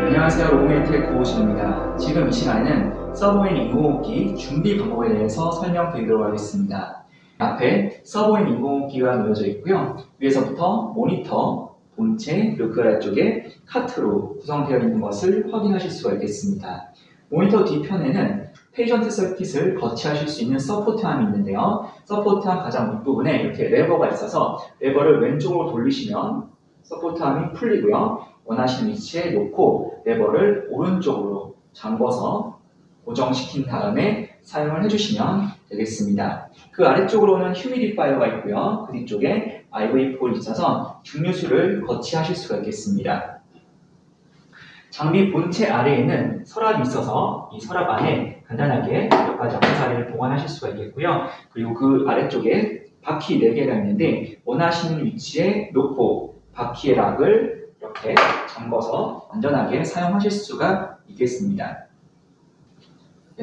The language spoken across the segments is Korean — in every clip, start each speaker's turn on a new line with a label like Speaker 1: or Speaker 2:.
Speaker 1: 안녕하세요. 로그메이트의 고우진입니다. 지금 이 시간에는 서버인 인공호흡기 준비 방법에 대해서 설명드리도록 하겠습니다. 앞에 서버인 인공호흡기가 놓여져 있고요. 위에서부터 모니터, 본체, 그리고 그 아래쪽에 카트로 구성되어 있는 것을 확인하실 수가 있겠습니다. 모니터 뒤편에는 페이션트 서킷을 거치하실 수 있는 서포트암이 있는데요. 서포트암 가장 윗부분에 이렇게 레버가 있어서 레버를 왼쪽으로 돌리시면 서포트암이 풀리고요. 원하시는 위치에 놓고 레버를 오른쪽으로 잠궈서 고정시킨 다음에 사용을 해주시면 되겠습니다. 그 아래쪽으로는 휴미디파이어가 있고요. 그 뒤쪽에 IV폴이 있어서 중류수를 거치하실 수가 있겠습니다. 장비 본체 아래에는 서랍이 있어서 이 서랍 안에 간단하게 몇 가지 액세서리를 보관하실 수가 있겠고요. 그리고 그 아래쪽에 바퀴 4개가 있는데 원하시는 위치에 놓고 바퀴의 락을 이렇게 잠궈서 안전하게 사용하실 수가 있겠습니다.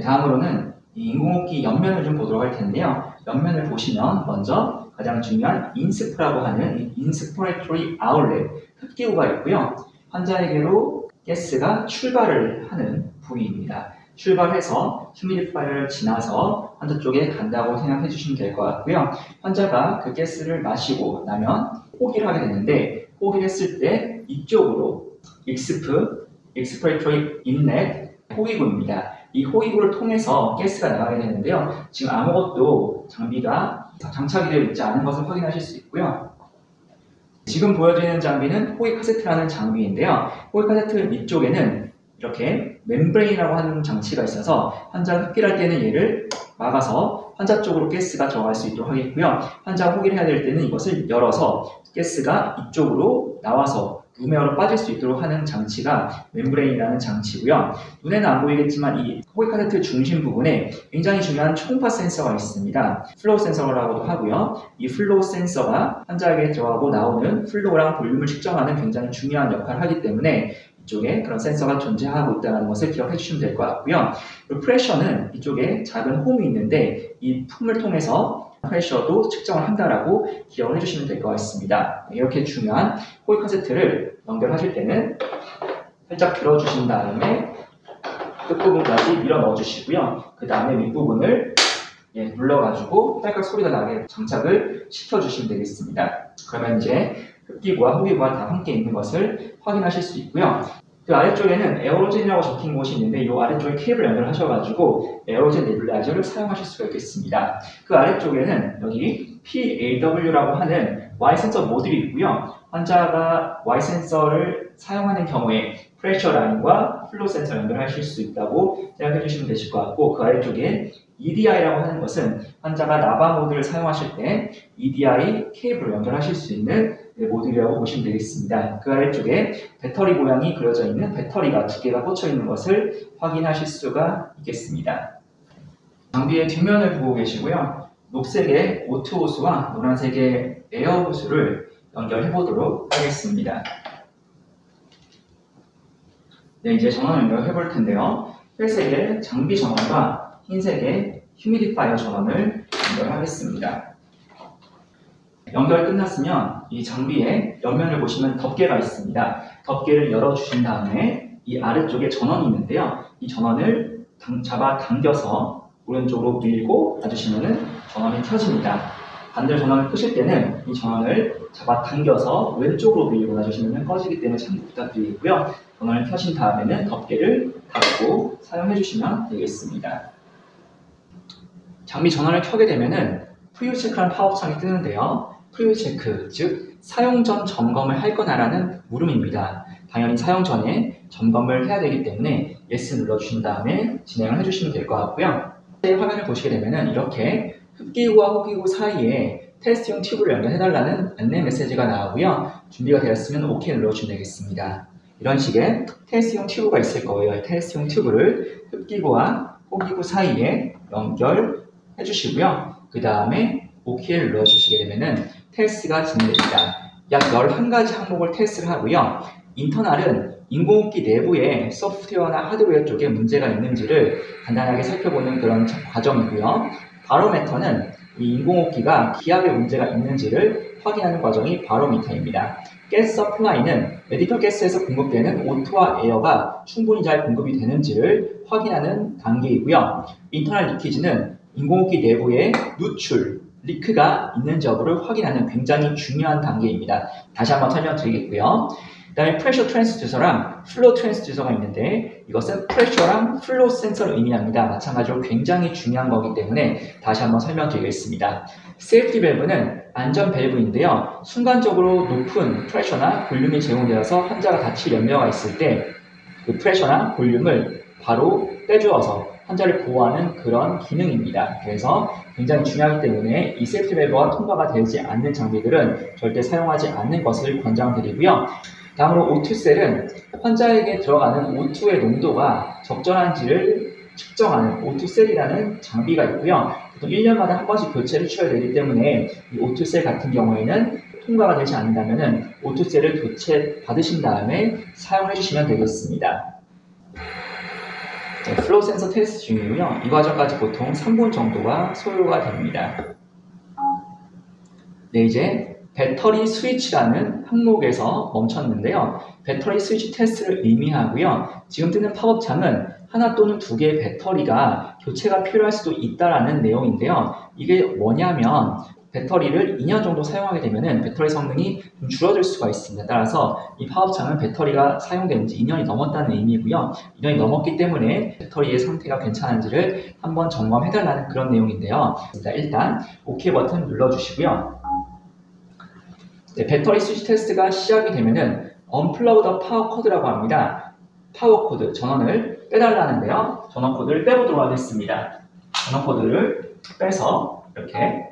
Speaker 1: 다음으로는 이 인공호흡기 옆면을 좀 보도록 할 텐데요. 옆면을 보시면 먼저 가장 중요한 인스프라고 하는 이 인스피레이토리 아울렛 흡기구가 있고요. 환자에게로 가스가 출발을 하는 부위입니다. 출발해서 휴미디파이어를 지나서 환자 쪽에 간다고 생각해 주시면 될 것 같고요. 환자가 그 가스를 마시고 나면 호기를 하게 되는데 호기를 했을 때 이쪽으로 익스피레이토리 인렛 호기구입니다. 이 호기구를 통해서 가스가 나가게 되는데요. 지금 아무것도 장비가 장착이 되어 있지 않은 것을 확인하실 수 있고요. 지금 보여드리는 장비는 호기 카세트라는 장비인데요. 호기 카세트 밑쪽에는 이렇게 멤브레인이라고 하는 장치가 있어서 환자가 흡기를 할 때는 얘를 막아서 환자 쪽으로 가스가 들어갈 수 있도록 하겠고요. 환자가 호기를 해야 될 때는 이것을 열어서 가스가 이쪽으로 나와서 루메어로 빠질 수 있도록 하는 장치가 멤브레인이라는 장치고요. 눈에는 안 보이겠지만 이 호기 카세트 중심 부분에 굉장히 중요한 초음파 센서가 있습니다. 플로우 센서라고도 하고요. 이 플로우 센서가 환자에게 들어가고 나오는 플로우랑 볼륨을 측정하는 굉장히 중요한 역할을 하기 때문에 이쪽에 그런 센서가 존재하고 있다는 것을 기억해 주시면 될 것 같고요. 그리고 프레셔는 이쪽에 작은 홈이 있는데 이 폼을 통해서 프레셔도 측정을 한다라고 기억을 해주시면 될 것 같습니다. 이렇게 중요한 호기 카세트를 연결하실 때는 살짝 들어주신 다음에 끝부분까지 밀어 넣어주시고요. 그 다음에 윗부분을 눌러가지고 딸깍 소리가 나게 장착을 시켜주시면 되겠습니다. 그러면 이제 흡기구와 호기구가 다 함께 있는 것을 확인하실 수 있고요. 그 아래쪽에는 에어로젠이라고 적힌 곳이 있는데 이 아래쪽에 케이블 연결하셔가지고 에어로젠 네뷸라이저를 사용하실 수가 있겠습니다. 그 아래쪽에는 여기 PAW라고 하는 Y 센서 모듈이 있고요. 환자가 Y 센서를 사용하는 경우에 프레셔 라인과 플로우 센서 연결하실 수 있다고 생각해 주시면 되실 것 같고 그 아래쪽에 EDI라고 하는 것은 환자가 나바 모드를 사용하실 때 EDI 케이블을 연결하실 수 있는 모듈이라고 보시면 되겠습니다. 그 아래쪽에 배터리 모양이 그려져 있는 배터리가 2개가 꽂혀 있는 것을 확인하실 수가 있겠습니다. 장비의 뒷면을 보고 계시고요. 녹색의 오트 호스와 노란색의 에어 호스를 연결해 보도록 하겠습니다. 네, 이제 전원 연결해 볼 텐데요. 회색의 장비 전원과 흰색의 휴미디파이어 전원을 연결하겠습니다. 연결 끝났으면 이 장비의 옆면을 보시면 덮개가 있습니다. 덮개를 열어주신 다음에 이 아래쪽에 전원이 있는데요. 이 전원을 잡아 당겨서 오른쪽으로 밀고 놔주시면 전원이 켜집니다. 반대로 전원을 끄실 때는 이 전원을 잡아 당겨서 왼쪽으로 밀고 놔주시면 꺼지기 때문에 참고 부탁드리고요. 전원을 켜신 다음에는 덮개를 닫고 사용해 주시면 되겠습니다. 장비 전원을 켜게 되면은 프리뷰 체크라는 팝업창이 뜨는데요. 프리뷰 체크, 즉 사용 전 점검을 할 거나라는 물음입니다. 당연히 사용 전에 점검을 해야 되기 때문에 Yes 눌러주신 다음에 진행을 해주시면 될 것 같고요. 화면을 보시게 되면은 이렇게 흡기구와 호기구 사이에 테스트용 튜브를 연결해달라는 안내 메시지가 나오고요. 준비가 되었으면 OK 눌러주시면 되겠습니다. 이런 식의 테스트용 튜브가 있을 거예요. 테스트용 튜브를 흡기구와 호기구 사이에 연결해 주시고요. 그 다음에 OK를 눌러주시게 되면은 테스트가 진행됩니다. 약 11가지 항목을 테스트를 하고요. 인터널은 인공호흡기 내부에 소프트웨어나 하드웨어 쪽에 문제가 있는지를 간단하게 살펴보는 그런 과정이고요. 바로메터는 이 인공호흡기가 기압에 문제가 있는지를 확인하는 과정이 바로미터입니다. 가스 서플라이는 메디컬 가스에서 공급되는 오토와 에어가 충분히 잘 공급이 되는지를 확인하는 단계이고요. 인터널 리키지는 인공호흡기 내부에 누출, 리크가 있는지 여부를 확인하는 굉장히 중요한 단계입니다. 다시 한번 설명드리겠고요. 그 다음에 프레셔 트랜스듀서랑 플로우 트랜스듀서가 있는데 이것은 프레셔랑 플로우 센서를 의미합니다. 마찬가지로 굉장히 중요한 거기 때문에 다시 한번 설명드리겠습니다. 세이프티 밸브는 안전 밸브인데요. 순간적으로 높은 프레셔나 볼륨이 제공되어서 환자가 다칠 염려가 있을 때 그 프레셔나 볼륨을 바로 빼주어서 환자를 보호하는 그런 기능입니다. 그래서 굉장히 중요하기 때문에 이 세이프티 밸브가 통과가 되지 않는 장비들은 절대 사용하지 않는 것을 권장드리고요. 다음으로 O2셀은 환자에게 들어가는 O2의 농도가 적절한지를 측정하는 O2셀이라는 장비가 있고요. 보통 1년마다 한 번씩 교체를 취해야 되기 때문에 이 O2셀 같은 경우에는 통과가 되지 않는다면 O2셀을 교체 받으신 다음에 사용해 주시면 되겠습니다. 플로우 센서 테스트 중이고요. 이 과정까지 보통 3분 정도가 소요가 됩니다. 네, 이제 배터리 스위치라는 항목에서 멈췄는데요. 배터리 스위치 테스트를 의미하고요. 지금 뜨는 팝업창은 하나 또는 두 개의 배터리가 교체가 필요할 수도 있다라는 내용인데요. 이게 뭐냐면 배터리를 2년 정도 사용하게 되면 배터리 성능이 좀 줄어들 수가 있습니다. 따라서 이 팝업창은 배터리가 사용된 지 2년이 넘었다는 의미고요. 2년이 넘었기 때문에 배터리의 상태가 괜찮은지를 한번 점검해달라는 그런 내용인데요. 일단 OK 버튼 눌러주시고요. 네, 배터리 스위치 테스트가 시작이 되면은 Unplug the Power Cord라고 합니다. 파워 코드, 전원을 빼달라는데요. 전원 코드를 빼보도록 하겠습니다. 전원 코드를 빼서 이렇게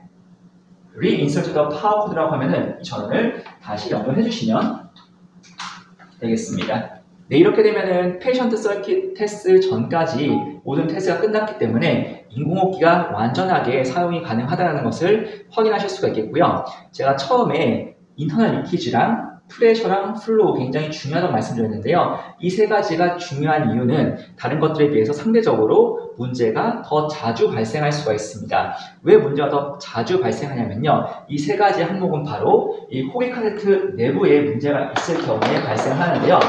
Speaker 1: Reinsert the Power Cord라고 하면은 이 전원을 다시 연결해 주시면 되겠습니다. 네, 이렇게 되면은 페이션트 서킷 테스트 전까지 모든 테스트가 끝났기 때문에 인공호흡기가 완전하게 사용이 가능하다는 것을 확인하실 수가 있겠고요. 제가 처음에 인터널 리키지랑 프레셔랑 플로우 굉장히 중요하다고 말씀드렸는데요. 이 세 가지가 중요한 이유는 다른 것들에 비해서 상대적으로 문제가 더 자주 발생할 수가 있습니다. 왜 문제가 더 자주 발생하냐면요. 이 세 가지 항목은 바로 이 호흡기 카세트 내부에 문제가 있을 경우에 발생하는데요.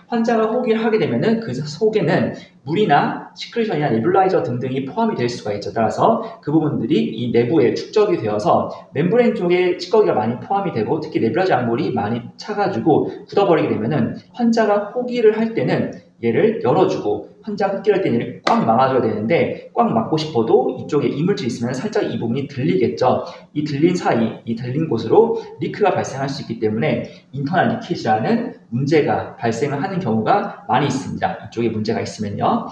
Speaker 1: 환자가 호흡기를 하게 되면은 그 속에는 물이나 시크리션이나 네뷸라이저 등등이 포함이 될 수가 있죠. 따라서 그 부분들이 이 내부에 축적이 되어서 멤브레인 쪽에 찌꺼기가 많이 포함이 되고 특히 네뷸라이저 암몰이 많이 차가지고 굳어버리게 되면은 환자가 호흡기를 할 때는 얘를 열어주고 환자가 흡기할 때는 얘를 꽉 막아줘야 되는데 꽉 막고 싶어도 이쪽에 이물질이 있으면 살짝 이 부분이 들리겠죠. 이 들린 사이, 이 들린 곳으로 리크가 발생할 수 있기 때문에 인터널 리키지라는 문제가 발생을 하는 경우가 많이 있습니다. 이쪽에 문제가 있으면요.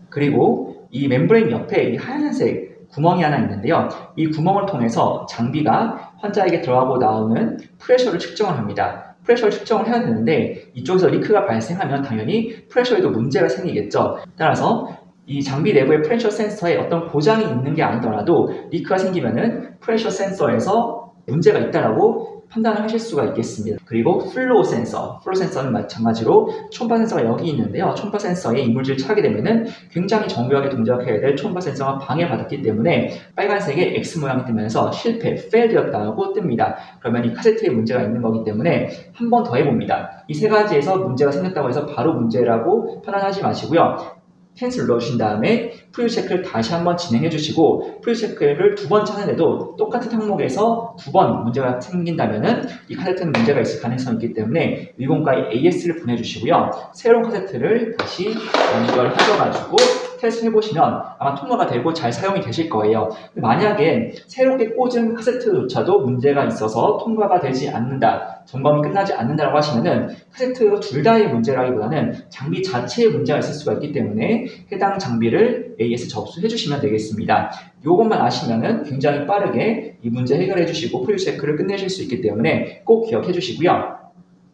Speaker 1: 그리고 이 멤브레인 옆에 이 하얀색 구멍이 하나 있는데요. 이 구멍을 통해서 장비가 환자에게 들어가고 나오는 프레셔를 측정을 합니다. 프레셔를 측정을 해야 되는데 이쪽에서 리크가 발생하면 당연히 프레셔에도 문제가 생기겠죠. 따라서 이 장비 내부의 프레셔 센서에 어떤 고장이 있는 게 아니더라도 리크가 생기면은 프레셔 센서에서 문제가 있다라고 판단을 하실 수가 있겠습니다. 그리고 플로우 센서는 마찬가지로 초음파 센서가 여기 있는데요. 초음파 센서에 이물질을 차게 되면은 굉장히 정교하게 동작해야 될 초음파 센서가 방해받았기 때문에 빨간색의 X 모양이 뜨면서 실패, failed였다고 뜹니다. 그러면 이 카세트에 문제가 있는 거기 때문에 한 번 더 해봅니다. 이 세 가지에서 문제가 생겼다고 해서 바로 문제라고 판단하지 마시고요. 캔슬 눌러주신 다음에 프리뷰 체크를 다시 한번 진행해 주시고 프리뷰 체크를 두 번 찾아내도 똑같은 항목에서 두 번 문제가 생긴다면은 이 카세트는 문제가 있을 가능성이 있기 때문에 일본가에 AS를 보내주시고요. 새로운 카세트를 다시 연결하셔가지고 테스트 해보시면 아마 통과가 되고 잘 사용이 되실 거예요. 만약에 새롭게 꽂은 카세트조차도 문제가 있어서 통과가 되지 않는다, 점검이 끝나지 않는다고 하시면은 카세트 둘 다의 문제라기보다는 장비 자체에 문제가 있을 수가 있기 때문에 해당 장비를 AS 접수해 주시면 되겠습니다. 이것만 아시면은 굉장히 빠르게 이 문제 해결해 주시고 프리뷰 체크를 끝내실 수 있기 때문에 꼭 기억해 주시고요.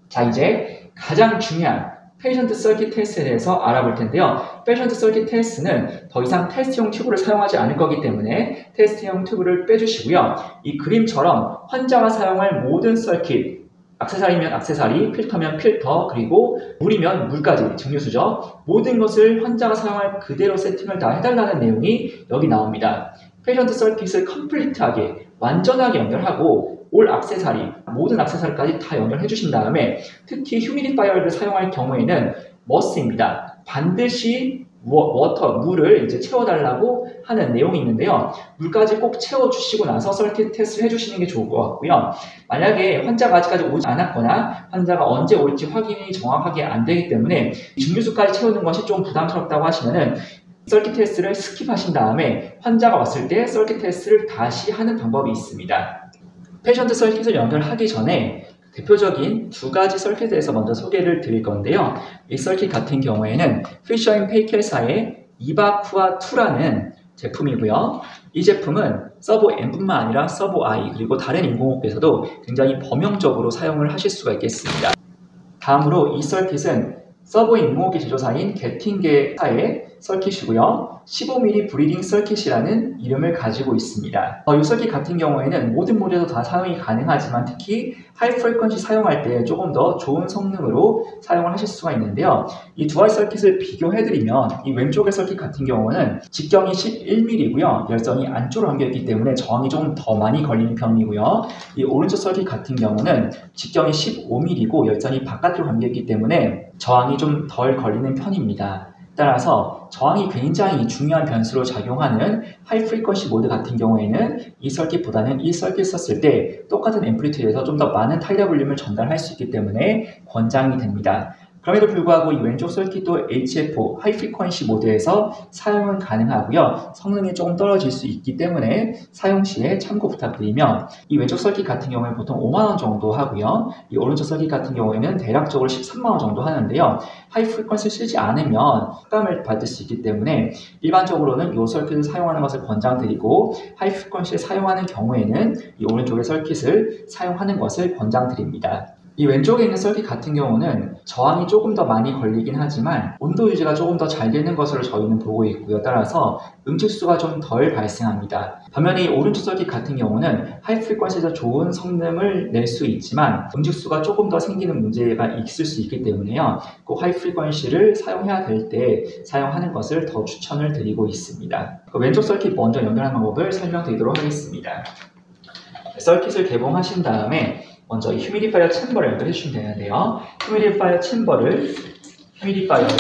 Speaker 1: 자, 이제 가장 중요한 페이션트 서킷 테스트에 대해서 알아볼 텐데요. 페이션트 서킷 테스트는 더 이상 테스트용 튜브를 사용하지 않을 거기 때문에 테스트용 튜브를 빼주시고요. 이 그림처럼 환자가 사용할 모든 서킷, 액세서리면 액세서리, 필터면 필터, 그리고 물이면 물까지, 증류수죠. 모든 것을 환자가 사용할 그대로 세팅을 다 해달라는 내용이 여기 나옵니다. 페이션트 서킷을 컴플리트하게 완전하게 연결하고 올 액세서리, 모든 액세서리까지 다 연결해 주신 다음에 특히 휴미디파이어를 사용할 경우에는 머스트입니다. 반드시 물을 이제 채워달라고 하는 내용이 있는데요. 물까지 꼭 채워주시고 나서 서킷 테스트를 해주시는 게 좋을 것 같고요. 만약에 환자가 아직까지 오지 않았거나 환자가 언제 올지 확인이 정확하게 안 되기 때문에 증류수까지 채우는 것이 좀 부담스럽다고 하시면은 서킷 테스트를 스킵하신 다음에 환자가 왔을 때 서킷 테스트를 다시 하는 방법이 있습니다. 패션트 서킷을 연결하기 전에 대표적인 두 가지 서킷에 대해서 먼저 소개를 드릴 건데요. 이 서킷 같은 경우에는 피셔앤페이켈사의 이바쿠아2라는 제품이고요. 이 제품은 서버 M뿐만 아니라 서버 I 그리고 다른 인공호흡에서도 굉장히 범용적으로 사용을 하실 수가 있겠습니다. 다음으로 이 서킷은 서버 인공호흡기 제조사인 게팅게사의 서킷이고요. 15mm 브리딩 서킷이라는 이름을 가지고 있습니다. 이 서킷 같은 경우에는 모든 모델도 다 사용이 가능하지만 특히 하이 프리퀀시 사용할 때 조금 더 좋은 성능으로 사용을 하실 수가 있는데요. 이 두 가지 서킷을 비교해드리면 이 왼쪽의 서킷 같은 경우는 직경이 11mm이고요. 열선이 안쪽으로 감겨있기 때문에 저항이 좀 더 많이 걸리는 편이고요. 이 오른쪽 서킷 같은 경우는 직경이 15mm이고 열선이 바깥으로 감겨있기 때문에 저항이 좀 덜 걸리는 편입니다. 따라서 저항이 굉장히 중요한 변수로 작용하는 하이 프리퀀시 모드 같은 경우에는 이 서킷보다는 이 서킷 썼을 때 똑같은 앰플리튜드에서 좀 더 많은 타이더 볼륨을 전달할 수 있기 때문에 권장이 됩니다. 그럼에도 불구하고 이 왼쪽 서킷도 HFO, 하이 프리퀀시 모드에서 사용은 가능하고요. 성능이 조금 떨어질 수 있기 때문에 사용 시에 참고 부탁드리며 이 왼쪽 서킷 같은 경우에 보통 5만원 정도 하고요. 이 오른쪽 서킷 같은 경우에는 대략적으로 13만원 정도 하는데요. 하이 프리퀀시를 쓰지 않으면 흑감을 받을 수 있기 때문에 일반적으로는 이 서킷을 사용하는 것을 권장드리고 하이 프리퀀시를 사용하는 경우에는 이 오른쪽의 서킷을 사용하는 것을 권장드립니다. 이 왼쪽에 있는 서킷 같은 경우는 저항이 조금 더 많이 걸리긴 하지만 온도 유지가 조금 더 잘 되는 것으로 저희는 보고 있고요. 따라서 응집수가 좀 덜 발생합니다. 반면에 이 오른쪽 서킷 같은 경우는 하이 프리퀀시에서 좋은 성능을 낼 수 있지만 응집수가 조금 더 생기는 문제가 있을 수 있기 때문에요. 꼭 하이 프리퀀시를 사용해야 될 때 사용하는 것을 더 추천을 드리고 있습니다. 왼쪽 서킷 먼저 연결하는 방법을 설명드리도록 하겠습니다. 서킷을 개봉하신 다음에 먼저 이 휴미디파이어 챔버를 연결해 주시면 되는데요. 휴미디파이어를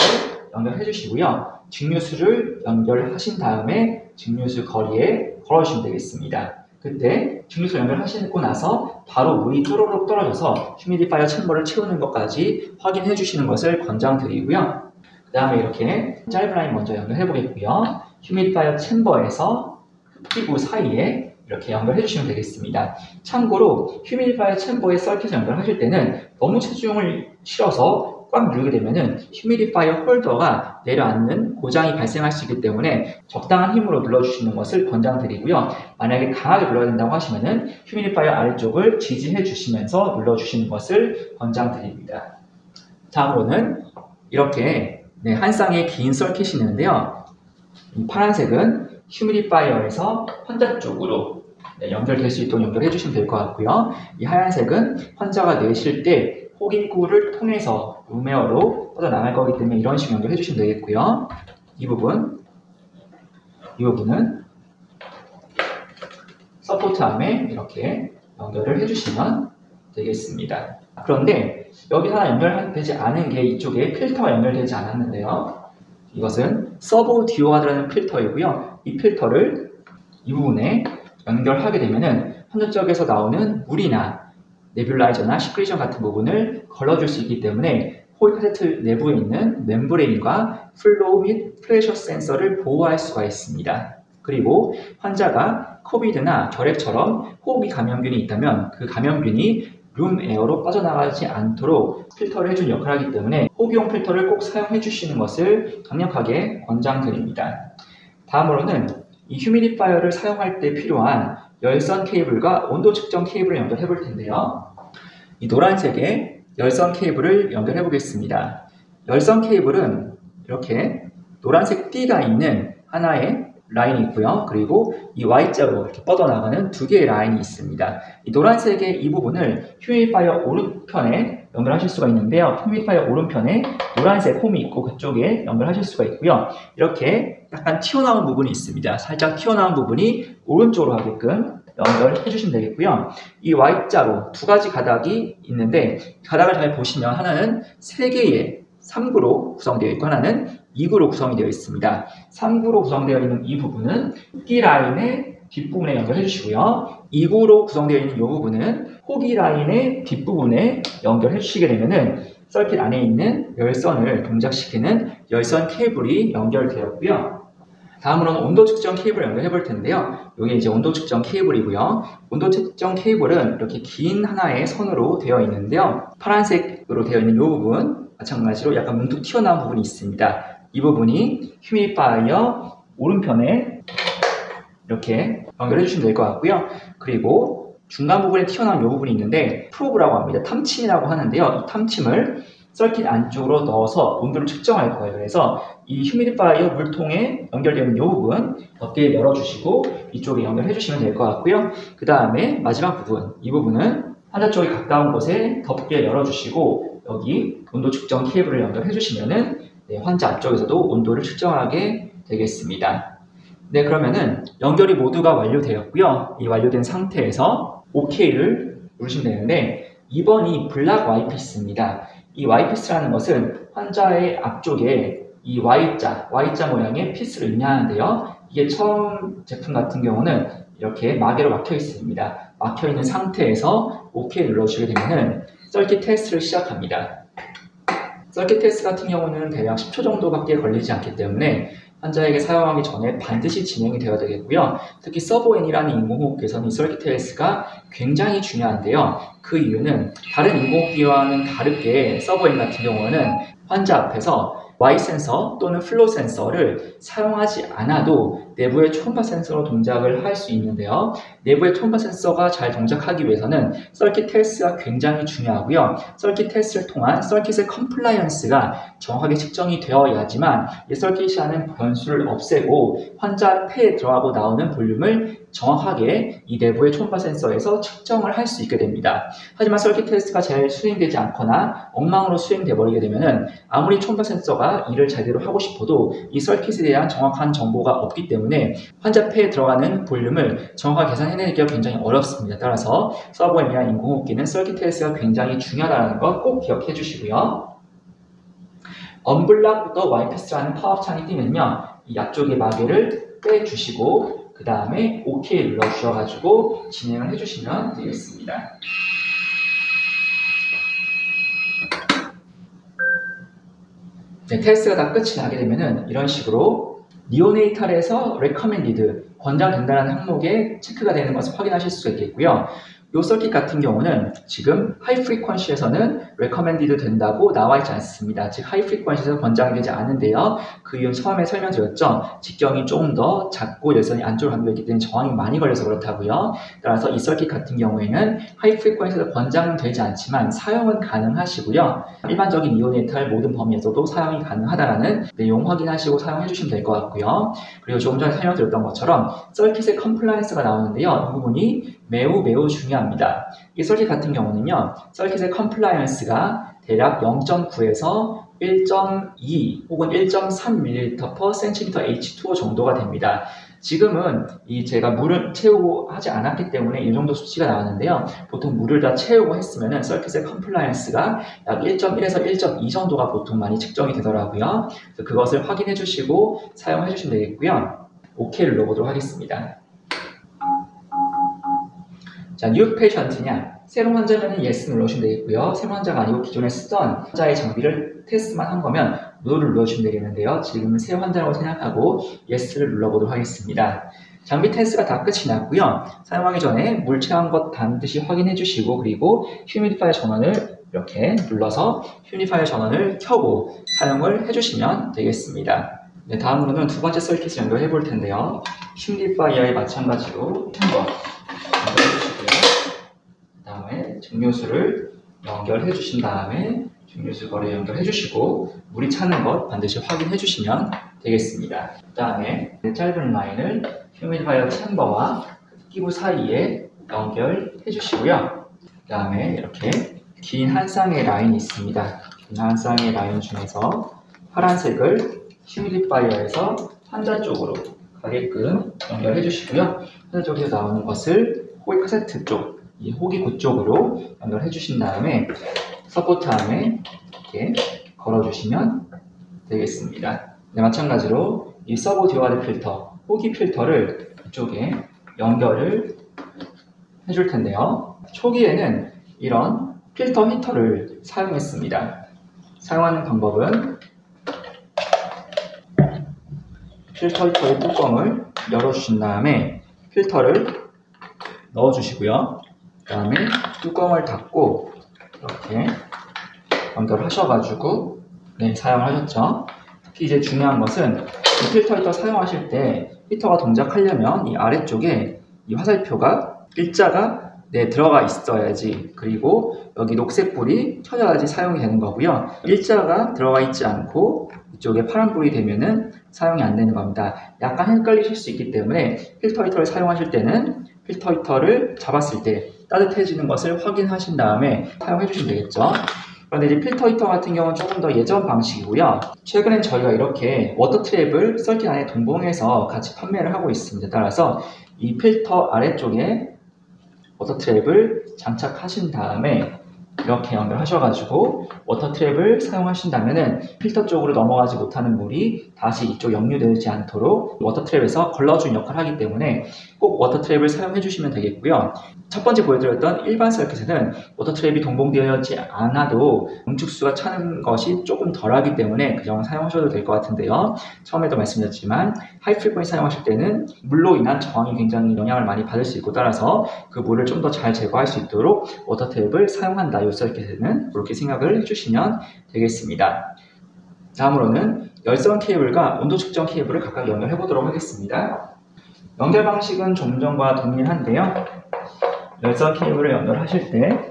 Speaker 1: 연결해 주시고요. 증류수를 연결하신 다음에 증류수 거리에 걸어 주시면 되겠습니다. 그때 증류수 연결하시고 나서 바로 물이 또로록 떨어져서 휴미디파이어 챔버를 채우는 것까지 확인해 주시는 것을 권장드리고요. 그 다음에 이렇게 짧은 라인 먼저 연결해 보겠고요. 휴미디파이어 챔버에서 흡기구 사이에 이렇게 연결해 주시면 되겠습니다. 참고로 휴미디파이어 챔버에 서킷을 연결하실 때는 너무 체중을 실어서 꽉 누르게 되면은 휴미디파이어 홀더가 내려앉는 고장이 발생할 수 있기 때문에 적당한 힘으로 눌러주시는 것을 권장드리고요. 만약에 강하게 눌러야 된다고 하시면은 휴미디파이어 아래쪽을 지지해 주시면서 눌러주시는 것을 권장드립니다. 다음으로는 이렇게 한 쌍의 긴 서킷이 있는데요. 이 파란색은 휴미디파이어에서 환자 쪽으로 연결될 수 있도록 연결해 주시면 될 것 같고요. 이 하얀색은 환자가 내쉴 때 호기구를 통해서 룸에어로 뻗어나갈 거기 때문에 이런 식으로 연결해 주시면 되겠고요. 이 부분은 서포트암에 이렇게 연결을 해주시면 되겠습니다. 그런데 여기 하나 연결되지 않은 게 이쪽에 필터가 연결되지 않았는데요. 이것은 서버 디오하드라는 필터이고요. 이 필터를 이 부분에 연결하게 되면은 환자 쪽에서 나오는 물이나 네뷸라이저나 시크리션 같은 부분을 걸러줄 수 있기 때문에 호흡 카세트 내부에 있는 멤브레인과 플로우 및 프레셔 센서를 보호할 수가 있습니다. 그리고 환자가 코비드나 결핵처럼 호흡기 감염균이 있다면 그 감염균이 룸 에어로 빠져나가지 않도록 필터를 해준 역할을 하기 때문에 호흡기용 필터를 꼭 사용해 주시는 것을 강력하게 권장드립니다. 다음으로는 이 휴미디파이어를 사용할 때 필요한 열선 케이블과 온도 측정 케이블을 연결해 볼 텐데요. 이 노란색의 열선 케이블을 연결해 보겠습니다. 열선 케이블은 이렇게 노란색 띠가 있는 하나의 라인이 있고요. 그리고 이 Y자로 이렇게 뻗어나가는 두 개의 라인이 있습니다. 이 노란색의 이 부분을 휴미디파이어 오른편에 연결하실 수가 있는데요. 휴미디파이어 오른편에 노란색 홈이 있고 그쪽에 연결하실 수가 있고요. 이렇게 약간 튀어나온 부분이 있습니다. 살짝 튀어나온 부분이 오른쪽으로 가게끔 연결해 주시면 되겠고요. 이 Y자로 두 가지 가닥이 있는데 가닥을 잘 보시면 하나는 3개의 3구로 구성되어 있고 하나는 2구로 구성이 되어 있습니다. 3구로 구성되어 있는 이 부분은 호기 라인의 뒷부분에 연결해 주시고요. 2구로 구성되어 있는 이 부분은 호기 라인의 뒷부분에 연결해 주시게 되면은 서킷 안에 있는 열선을 동작시키는 열선 케이블이 연결되었고요. 다음으로는 온도 측정 케이블을 연결해 볼 텐데요. 이게 이제 온도 측정 케이블이고요. 온도 측정 케이블은 이렇게 긴 하나의 선으로 되어 있는데요. 파란색으로 되어 있는 이 부분 마찬가지로 약간 뭉툭 튀어나온 부분이 있습니다. 이 부분이 휴미디파이어 오른편에 이렇게 연결해 주시면 될 것 같고요. 그리고 중간 부분에 튀어나온 이 부분이 있는데 프로브라고 합니다. 탐침이라고 하는데요. 이 탐침을 서킷 안쪽으로 넣어서 온도를 측정할 거예요. 그래서 이 휴미디파이어 물통에 연결되어 있는 이 부분 덮개 열어주시고 이쪽에 연결해 주시면 될 것 같고요. 그 다음에 마지막 부분, 이 부분은 환자 쪽에 가까운 곳에 덮개 열어주시고 여기 온도 측정 케이블을 연결해 주시면은 환자 앞쪽에서도 온도를 측정하게 되겠습니다. 네, 그러면은 연결이 모두가 완료되었고요. 이 완료된 상태에서 OK를 누르시면 되는데 2번이 블락 Y피스입니다. 이 Y피스라는 것은 환자의 앞쪽에 이 Y자 모양의 피스를 의미하는데요. 이게 처음 제품 같은 경우는 이렇게 마개로 막혀 있습니다. 막혀 있는 상태에서 OK 눌러주시게 되면은 서킷 테스트를 시작합니다. 서킷 테스트 같은 경우는 대략 10초 정도밖에 걸리지 않기 때문에 환자에게 사용하기 전에 반드시 진행이 되어야 되겠고요. 특히 서브N이라는 인공호흡 개선 이 서킷 테스트가 굉장히 중요한데요. 그 이유는 다른 인공호흡기와는 다르게 서브N 같은 경우는 환자 앞에서 Y 센서 또는 플로 센서를 사용하지 않아도 내부의 초음파 센서로 동작을 할 수 있는데요. 내부의 초음파 센서가 잘 동작하기 위해서는 서킷 테스트가 굉장히 중요하고요. 서킷 테스트를 통한 서킷의 컴플라이언스가 정확하게 측정이 되어야지만 이 서킷이 하는 변수를 없애고 환자 폐에 들어가고 나오는 볼륨을 정확하게 이 내부의 초음파 센서에서 측정을 할 수 있게 됩니다. 하지만 서킷 테스트가 잘 수행되지 않거나 엉망으로 수행돼 버리게 되면은 아무리 초음파 센서가 일을 제대로 하고 싶어도 이 서킷에 대한 정확한 정보가 없기 때문에 환자 폐에 들어가는 볼륨을 정확하게 계산해내기가 굉장히 어렵습니다. 따라서 서브N이나 인공호흡기는 서킷 테스트가 굉장히 중요하다는 거 꼭 기억해 주시고요. 언블락 더 Y피스라는 팝업 창이 뜨면요. 이 앞쪽의 마개를 빼주시고 그 다음에 OK 눌러주셔가지고 진행을 해주시면 되겠습니다. 네, 테스트가 다 끝이 나게 되면은 이런 식으로 니오네이탈에서 recommended, 권장된다는 항목에 체크가 되는 것을 확인하실 수가 있겠고요. 이 서킷 같은 경우는 지금 하이 프리퀀시에서는 recommended 된다고 나와 있지 않습니다. 즉 하이 프리퀀시에서 권장되지 않은데요. 그 이유는 처음에 설명드렸죠. 직경이 조금 더 작고 열선이 안쪽으로 간되어 있기 때문에 저항이 많이 걸려서 그렇다고요. 따라서 이 서킷 같은 경우에는 하이 프리퀀시에서 권장되지 않지만 사용은 가능하시고요. 일반적인 니오네이탈 모든 범위에서도 사용이 가능하다라는 내용 확인하시고 사용해 주시면 될 것 같고요. 그리고 조금 전에 설명드렸던 것처럼 서킷의 컴플라이언스가 나오는데요. 이 부분이 매우 중요합니다. 이 서킷 같은 경우는요. 서킷의 컴플라이언스가 대략 0.9에서 1.2 혹은 1.3ml/cm H2O 정도가 됩니다. 지금은 제가 물을 채우고 하지 않았기 때문에 이 정도 수치가 나왔는데요. 보통 물을 다 채우고 했으면 서킷의 컴플라이언스가 약 1.1에서 1.2 정도가 보통 많이 측정이 되더라고요. 그래서 그것을 확인해 주시고 사용해 주시면 되겠고요. OK를 눌러보도록 하겠습니다. 자, 뉴 페이션트냐? 새로운 환자면 Yes 눌러주시면 되겠고요. 새로운 환자가 아니고 기존에 쓰던 환자의 장비를 테스트만 한 거면 No를 눌러주시면 되겠는데요. 지금은 새 환자라고 생각하고 Yes를 눌러보도록 하겠습니다. 장비 테스트가 다 끝이 났고요. 사용하기 전에 물 채운 것 반드시 확인해 주시고 그리고 휴미디파이어 전원을 이렇게 눌러서 휴미디파이어 전원을 켜고 사용을 해주시면 되겠습니다. 네, 다음으로는 두 번째 서킷을 연결해 볼 텐데요. 휴미디파이어에 마찬가지로 한번 연결해주시고요. 그 다음에 증류수를 연결해 주신 다음에 증류수 거리에 연결해 주시고 물이 차는 것 반드시 확인해 주시면 되겠습니다. 그 다음에 짧은 라인을 휴미디파이어 챔버와 흡기구 사이에 연결해 주시고요. 그 다음에 이렇게 긴 한 쌍의 라인이 있습니다. 긴 한 쌍의 라인 중에서 파란색을 휴미디파이어에서 환자 쪽으로 가게끔 연결해 주시고요. 환자 쪽에서 나오는 것을 호기 카세트 쪽, 이 호기구 쪽으로 연결해 주신 다음에 서포트 암에 이렇게 걸어주시면 되겠습니다. 네, 마찬가지로 이 서버 듀얼 필터, 호기 필터를 이쪽에 연결을 해줄 텐데요. 초기에는 이런 필터 히터를 사용했습니다. 사용하는 방법은 필터 히터의 뚜껑을 열어주신 다음에 필터를 넣어주시고요. 그 다음에 뚜껑을 닫고 이렇게 연결하셔가지고 네, 사용하셨죠. 특히 이제 중요한 것은 이 필터 히터 사용하실 때 히터가 동작하려면 이 아래쪽에 이 화살표가 일자가 들어가 있어야지, 그리고 여기 녹색 불이 켜져야지 사용이 되는 거고요. 일자가 들어가 있지 않고 이쪽에 파란 불이 되면은 사용이 안 되는 겁니다. 약간 헷갈리실 수 있기 때문에 필터 히터를 사용하실 때는 필터 히터를 잡았을 때 따뜻해지는 것을 확인하신 다음에 사용해 주시면 되겠죠. 그런데 이제 필터 히터 같은 경우는 조금 더 예전 방식이고요. 최근엔 저희가 이렇게 워터 트랩을 서킷 안에 동봉해서 같이 판매를 하고 있습니다. 따라서 이 필터 아래쪽에 워터 트랩을 장착하신 다음에 이렇게 연결하셔가지고 워터 트랩을 사용하신다면은 필터 쪽으로 넘어가지 못하는 물이 다시 이쪽 역류되지 않도록 워터 트랩에서 걸러주는 역할을 하기 때문에 꼭 워터 트랩을 사용해 주시면 되겠고요. 첫 번째 보여드렸던 일반 서킷에는 워터 트랩이 동봉되어 있지 않아도 응축수가 차는 것이 조금 덜하기 때문에 그 점을 사용하셔도 될 것 같은데요. 처음에도 말씀드렸지만 하이 프리퀀시 사용하실 때는 물로 인한 저항이 굉장히 영향을 많이 받을 수 있고, 따라서 그 물을 좀 더 잘 제거할 수 있도록 워터 트랩을 사용한다, 이 서킷에는 그렇게 생각을 해주시면 되겠습니다. 다음으로는 열선 케이블과 온도 측정 케이블을 각각 연결해 보도록 하겠습니다. 연결 방식은 좀 전과 동일한데요. 열선 케이블을 연결하실 때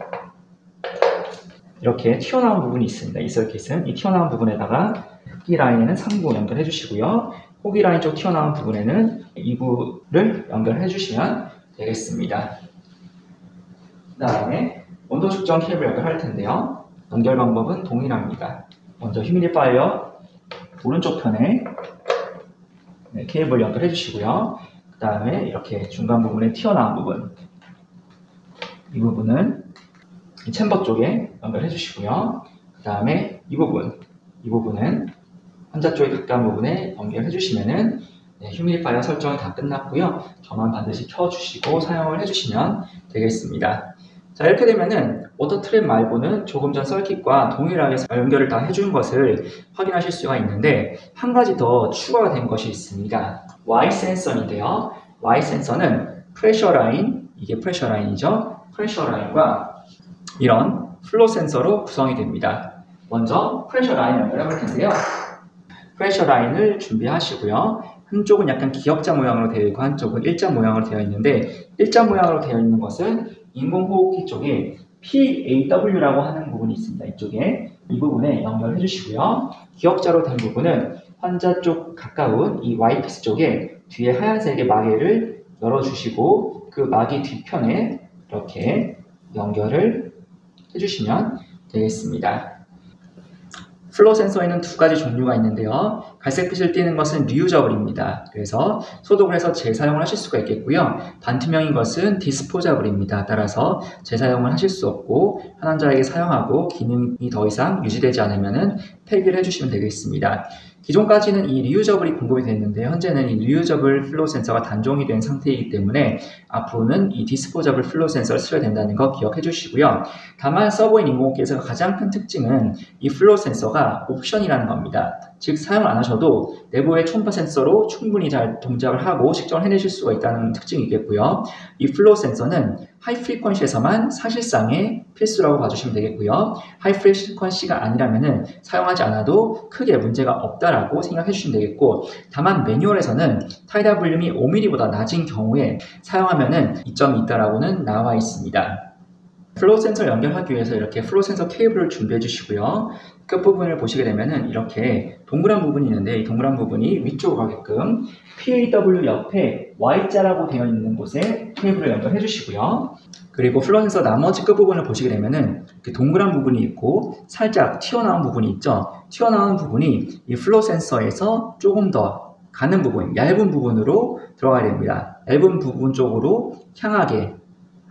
Speaker 1: 이렇게 튀어나온 부분이 있습니다. 이 서킷은 이 튀어나온 부분에다가 호기 라인에는 3구 연결해 주시고요. 호기 라인 쪽 튀어나온 부분에는 2구를 연결해 주시면 되겠습니다. 그 다음에 온도 측정 케이블 연결할 텐데요. 연결 방법은 동일합니다. 먼저 휴미디파이어 오른쪽 편에 케이블 연결해 주시고요. 그 다음에 이렇게 중간 부분에 튀어나온 부분, 이 부분은 이 챔버 쪽에 연결해 주시고요. 그 다음에 이 부분은 환자 쪽에 가까운 부분에 연결해 주시면은 휴미디파이어 설정이 다 끝났고요. 전원 반드시 켜주시고 사용을 해주시면 되겠습니다. 자, 이렇게 되면은 워터 트랩 말고는 조금 전 서킷과 동일하게 연결을 다 해준 것을 확인하실 수가 있는데, 한 가지 더 추가가 된 것이 있습니다. Y 센서인데요. Y 센서는 프레셔 라인, 이게 프레셔 라인이죠. 프레셔 라인과 이런 플로 센서로 구성이 됩니다. 먼저 프레셔 라인 연결해 볼 텐데요. 프레셔 라인을 준비하시고요. 한쪽은 약간 기역자 모양으로 되어 있고 한쪽은 일자 모양으로 되어 있는데, 일자 모양으로 되어 있는 것은 인공호흡기 쪽에 PAW라고 하는 부분이 있습니다. 이쪽에 이 부분에 연결해 주시고요. 기역자로 된 부분은 환자 쪽 가까운 이 Y피스 쪽에 뒤에 하얀색의 마개를 열어주시고 그 마개 뒤편에 이렇게 연결을 해주시면 되겠습니다. 플로 센서에는 두 가지 종류가 있는데요. 갈색빛을 띠는 것은 리유저블입니다. 그래서 소독을 해서 재사용을 하실 수가 있겠고요. 반투명인 것은 디스포자블입니다. 따라서 재사용을 하실 수 없고 환자에게 사용하고 기능이 더 이상 유지되지 않으면 폐기를 해주시면 되겠습니다. 기존까지는 이 리유저블이 공급이 됐는데 현재는 이 리유저블 플로 센서가 단종이 된 상태이기 때문에 앞으로는 이 디스포저블 플로 센서를 쓰셔야 된다는 거 기억해 주시고요. 다만 서버인 인공호흡기에서 가장 큰 특징은 이 플로 센서가 옵션이라는 겁니다. 즉 사용을 안 하셔도 내부의 초음파 센서로 충분히 잘 동작을 하고 측정을 해내실 수가 있다는 특징이 있겠고요. 이 플로 센서는 하이 프리퀀시에서만 사실상의 필수라고 봐주시면 되겠고요. 하이 프리퀀시가 아니라면은 사용하지 않아도 크게 문제가 없다라고 생각해 주시면 되겠고, 다만 매뉴얼에서는 타이다 볼륨이 5mm보다 낮은 경우에 사용하면은 이점이 있다라고는 나와 있습니다. 플로우 센서 연결하기 위해서 이렇게 플로우 센서 케이블을 준비해 주시고요. 끝부분을 보시게 되면은 이렇게 동그란 부분이 있는데 이 동그란 부분이 위쪽으로 가게끔 PAW 옆에 Y자라고 되어 있는 곳에 케이블을 연결해 주시고요. 그리고 플로우 센서 나머지 끝부분을 보시게 되면은 이렇게 동그란 부분이 있고 살짝 튀어나온 부분이 있죠. 튀어나온 부분이 이 플로우 센서에서 조금 더 가는 부분, 얇은 부분으로 들어가야 됩니다. 얇은 부분 쪽으로 향하게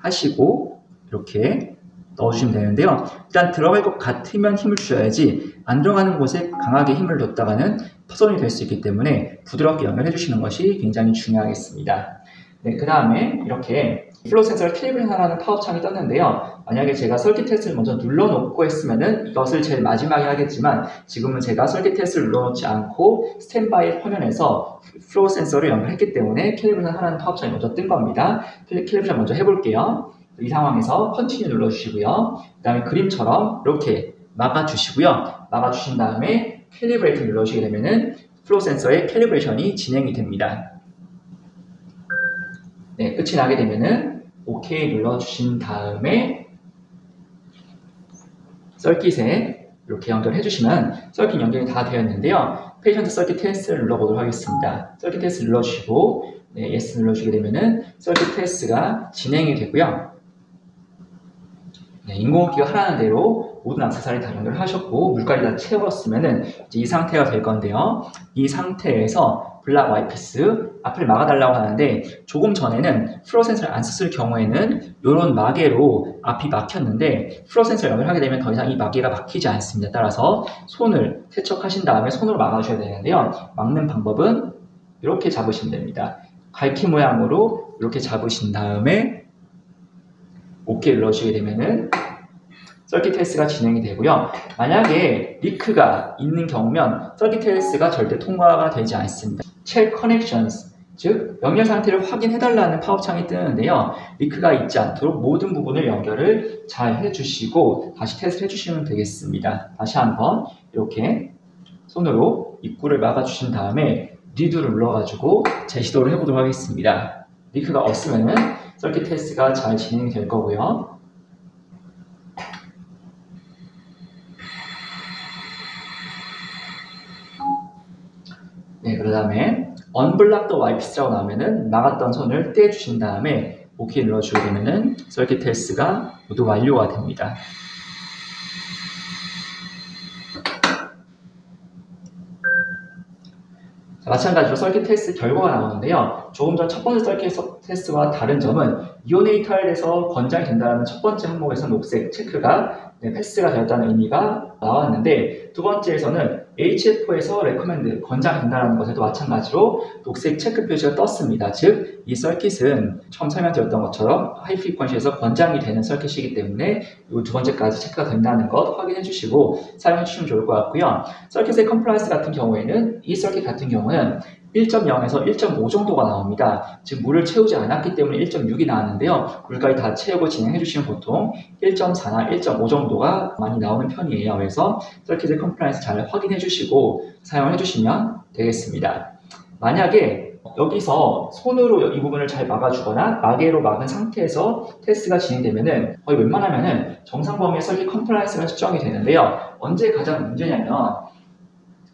Speaker 1: 하시고 이렇게 넣어주시면 되는데요. 일단 들어갈 것 같으면 힘을 주셔야지 안 들어가는 곳에 강하게 힘을 줬다가는 파손이 될 수 있기 때문에 부드럽게 연결해 주시는 것이 굉장히 중요하겠습니다. 네, 그 다음에 이렇게 플로우 센서를 캘리브레이션하는 팝업창이 떴는데요. 만약에 제가 서킷 테스트를 먼저 눌러놓고 했으면은 이것을 제일 마지막에 하겠지만 지금은 제가 서킷 테스트를 눌러놓지 않고 스탠바이 화면에서 플로우 센서를 연결했기 때문에 캘리브레이션 하는 팝업창이 먼저 뜬 겁니다. 캘리브레이션 먼저 해볼게요. 이 상황에서 컨티뉴 눌러주시고요. 그 다음에 그림처럼 이렇게 막아주시고요. 막아주신 다음에 캘리브레이트 눌러주시게 되면은 플로우 센서의 캘리브레이션이 진행이 됩니다. 네, 끝이 나게 되면은 OK 눌러주신 다음에 서킷에 이렇게 연결해 주시면 서킷 연결이 다 되었는데요. 페이션트 서킷 테스트를 눌러보도록 하겠습니다. 서킷 테스트 눌러주시고 네, Yes 눌러주게 되면은 서킷 테스트가 진행이 되고요. 네, 인공호흡기가 하라는 대로 모든 액세서리 다 연결하셨고 물까지 다 채웠으면은 이제 이 상태가 될 건데요. 이 상태에서 블락 와이피스 앞을 막아달라고 하는데 조금 전에는 플로우 센서를 안 썼을 경우에는 이런 마개로 앞이 막혔는데 플로우 센서를 연결하게 되면 더 이상 이 마개가 막히지 않습니다. 따라서 손을 세척하신 다음에 손으로 막아주셔야 되는데요. 막는 방법은 이렇게 잡으시면 됩니다. 갈퀴 모양으로 이렇게 잡으신 다음에 OK 눌러주시게 되면은 서킷 테스트가 진행이 되고요. 만약에 리크가 있는 경우면 서킷 테스트가 절대 통과가 되지 않습니다. Check Connections, 즉 연결 상태를 확인해달라는 팝업창이 뜨는데요. 리크가 있지 않도록 모든 부분을 연결을 잘 해주시고 다시 테스트를 해주시면 되겠습니다. 다시 한번 이렇게 손으로 입구를 막아주신 다음에 리드를 눌러가지고 재시도를 해보도록 하겠습니다. 리크가 없으면은 서킷 테스트가 잘 진행이 될 거고요. 네, 그 다음에 Unblock the Wipes라고 나오면은 막았던 손을 떼주신 다음에 OK 눌러주게 되면은 서킷 테스트가 모두 완료가 됩니다. 자, 마찬가지로 서킷 테스트 결과가 나오는데요. 조금 전 첫 번째 서킷 테스트와 다른 점은 이오네이탈에서 권장이 된다는 첫 번째 항목에서 녹색 체크가 패스가 되었다는 의미가 나왔는데 두 번째에서는 HF에서 레코멘드 권장된다는 것에도 마찬가지로 녹색 체크 표시가 떴습니다. 즉, 이 서킷은 처음 설명드렸던 것처럼 하이 프리퀀시에서 권장이 되는 서킷이기 때문에 이 두 번째까지 체크가 된다는 것 확인해 주시고 사용해 주시면 좋을 것 같고요. 서킷의 컴플라이언스 같은 경우에는 이 서킷 같은 경우는 1.0에서 1.5 정도가 나옵니다. 즉 물을 채우지 않았기 때문에 1.6이 나왔는데요. 물까지 다 채우고 진행해 주시면 보통 1.4나 1.5 정도가 많이 나오는 편이에요. 그래서 서킷의 컴플라이언스 잘 확인해 주시고 사용해 주시면 되겠습니다. 만약에 여기서 손으로 이 부분을 잘 막아주거나 마개로 막은 상태에서 테스트가 진행되면은 거의 웬만하면은 정상 범위의 서킷 컴플라이언스가 측정이 되는데요. 언제 가장 문제냐면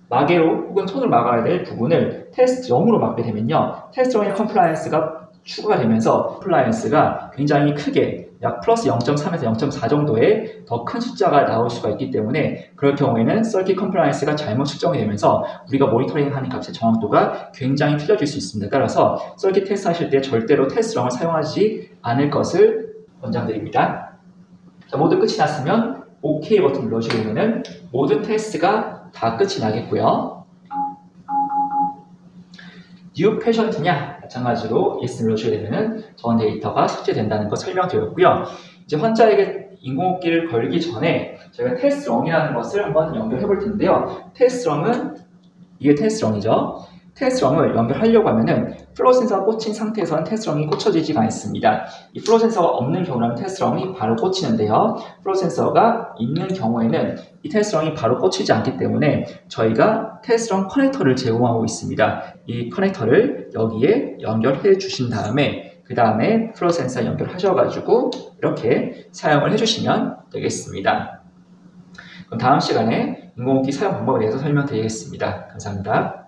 Speaker 1: 마개로 혹은 손으로 막아야 될 부분을 테스트 0으로 막게 되면요. 테스트 0의 컴플라이언스가 추가가 되면서 컴플라이언스가 굉장히 크게 약 플러스 0.3에서 0.4 정도의 더 큰 숫자가 나올 수가 있기 때문에 그럴 경우에는 서킷 컴플라이언스가 잘못 측정이 되면서 우리가 모니터링하는 값의 정확도가 굉장히 틀려질 수 있습니다. 따라서 서킷 테스트 하실 때 절대로 테스트 0을 사용하지 않을 것을 권장드립니다. 자, 모두 끝이 났으면 OK 버튼 눌러주시게 되면 모든 테스트가 다 끝이 나겠고요. 뉴 패션트냐? 마찬가지로 yes 눌러주게 되면 전 데이터가 삭제된다는 거 설명드렸고요. 이제 환자에게 인공호흡기를 걸기 전에 저희가 테스트롱이라는 것을 한번 연결해 볼 텐데요. 테스트롱은 이게 테스트롱이죠. 테스트롱을 연결하려고 하면은 플로우 센서가 꽂힌 상태에서는 테스트롱이 꽂혀지지가 않습니다. 이 플로우 센서가 없는 경우라면 테스트롱이 바로 꽂히는데요. 플로우 센서가 있는 경우에는 이 테스트롱이 바로 꽂히지 않기 때문에 저희가 테스트롱 커넥터를 제공하고 있습니다. 이 커넥터를 여기에 연결해 주신 다음에 그 다음에 플로우 센서 연결하셔가지고 이렇게 사용을 해주시면 되겠습니다. 그럼 다음 시간에 인공호흡기 사용 방법에 대해서 설명드리겠습니다. 감사합니다.